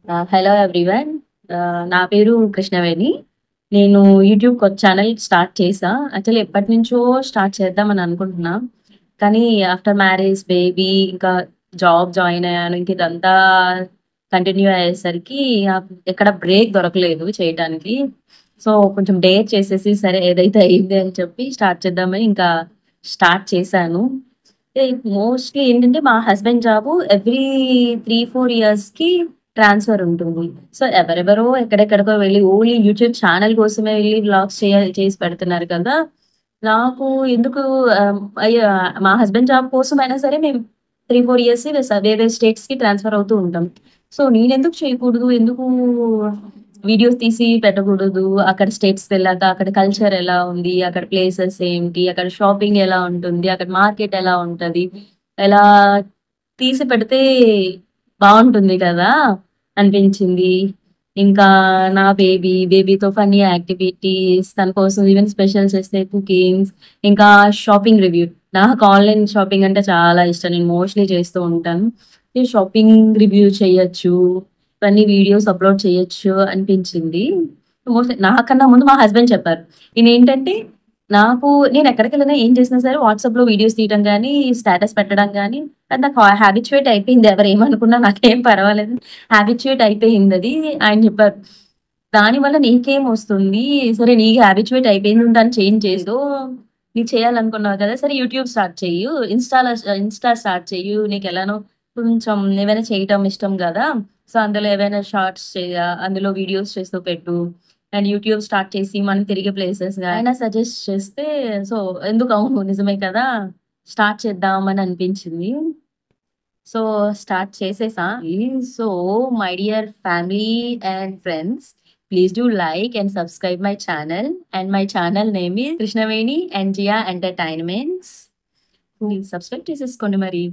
Hello everyone. నా పేరు కృష్ణవేణి. నేను యూట్యూబ్ కొత్త ఛానల్ స్టార్ట్ చేశా. యాక్చువల్లీ ఎప్పటినుంచో స్టార్ట్ చేద్దామని అనుకుంటున్నా. కానీ ఆఫ్టర్ మ్యారేజ్, బేబీ ఇంకా జాబ్ జాయిన్ అయ్యాను. ఇంక ఇదంతా కంటిన్యూ అయ్యేసరికి నాకు ఎక్కడ బ్రేక్ దొరకలేదు చేయటానికి. సో, కొంచెం డేర్ చేసేసి సరే ఏదైతే అయింది అని చెప్పి స్టార్ట్ చేద్దామని ఇంకా స్టార్ట్ చేశాను. మోస్ట్‌లీ ఏంటంటే మా హస్బెండ్ జాబు ఎవ్రీ 3, 4 ఇయర్స్‌కి ట్రాన్స్‌ఫర్ ఉంటుంది. సో, ఎవరెవరో ఎక్కడెక్కడికో వెళ్లి ఓన్లీ యూట్యూబ్ ఛానల్ కోసమే వెళ్లి వ్లాగ్స్ చేసి పెడుతున్నారు కదా! నాకు ఎందుకు మా హస్బెండ్ జాబ్ కోసమైనా సరే మేము 3, 4 ఇయర్స్ వేరే స్టేట్స్‌కి ట్రాన్స్‌ఫర్ అవుతూ ఉంటాం. సో, నేనెందుకు చేయకూడదు? ఎందుకు వీడియోస్ తీసి పెట్టకూడదు? అక్కడ స్టేట్స్ వెళ్ళాక అక్కడ కల్చర్ ఎలా ఉంది? అక్కడ ప్లేసెస్ ఏంటి? అక్కడ షాపింగ్ ఎలా ఉంటుంది? అక్కడ మార్కెట్ ఎలా ఉంటది? ఎలా తీసి పెడితే బావుంటుంది కదా! అనిపించింది. ఇంకా నా బేబీతో ఫన్నీ యాక్టివిటీస్, తన కోసం ఈవెన్ స్పెషల్ చేస్తే కుకింగ్స్, ఇంకా షాపింగ్ రివ్యూ. నాకు ఆన్‌లైన్ షాపింగ్ అంటే చాలా ఇష్టం. నేను మోస్ట్‌లీ చేస్తూ ఉంటాను. ఈ షాపింగ్ రివ్యూ చేయొచ్చు, ఫన్నీ వీడియోస్ అప్‌లోడ్ చేయొచ్చు అనిపించింది. మోస్ట్‌లీ నాకన్నా ముందు మా హస్బెండ్ చెప్పారు. ఈయనేంటంటే నేనెక్కడికెళ్ళినా ఏం చేసినా సరే వాట్సాప్‌లో వీడియోస్ తీయడం గానీ, స్టేటస్ పెట్టడం గానీ అది నాకు హ్యాబిచ్యుయేట్ అయిపోయింది. ఎవరేమనుకున్నా నాకేం పర్వాలేదు. హ్యాబిచ్యుయేట్ అయిపోయిందది. ఆయన చెప్పారు. దానివల్ల నీకేమొస్తుంది? సరే నీకు హ్యాబిచ్యుయేట్ అయిపోయింది. దాన్ని చేంజ్ చేసుకో. నీకు చేయాలనుకున్నావు కదా! సరే యూట్యూబ్ స్టార్ట్ చెయ్యు. ఇన్‌స్టా స్టార్ట్ చెయ్యు. నీకెలానో కొంచెం ఏవైనా చేయటం ఇష్టం గదా! సో, అందులో ఏవైనా షార్ట్స్ అందులో వీడియోస్ చేస్తూ పెట్టు. అండ్ యూట్యూబ్ స్టార్ట్ చేసి మనం తిరిగే ప్లేసెస్‌గా ఆయన సజెస్ట్ చేస్తే సో, అవును నిజమే కదా! స్టార్ట్ చేద్దామని అనిపించింది. సో, స్టార్ట్ చేసేసా. So, my dear family and friends, please do like and subscribe my channel. And my channel name is Krishnaveni and Jia entertainments. Please subscribe చేసేసుకోండి మరి.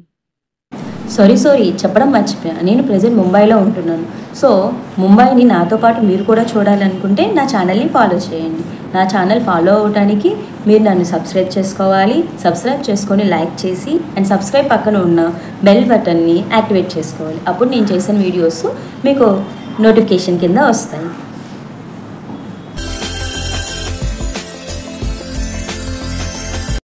సారీ చెప్పడం మర్చిపోయా. నేను ప్రెజెంట్ ముంబైలో ఉంటున్నాను. సో, ముంబైని నాతో పాటు మీరు కూడా చూడాలనుకుంటే నా ఛానల్‌ని ఫాలో చేయండి. నా ఛానల్ ఫాలో అవ్వటానికి మీరు నన్ను సబ్స్క్రైబ్ చేసుకోవాలి. సబ్స్క్రైబ్ చేసుకొని లైక్ చేసి అండ్ సబ్స్క్రైబ్ పక్కన ఉన్న బెల్ బటన్‌ని యాక్టివేట్ చేసుకోవాలి. అప్పుడు నేను చేసిన వీడియోస్ మీకు నోటిఫికేషన్ కింద వస్తాయి.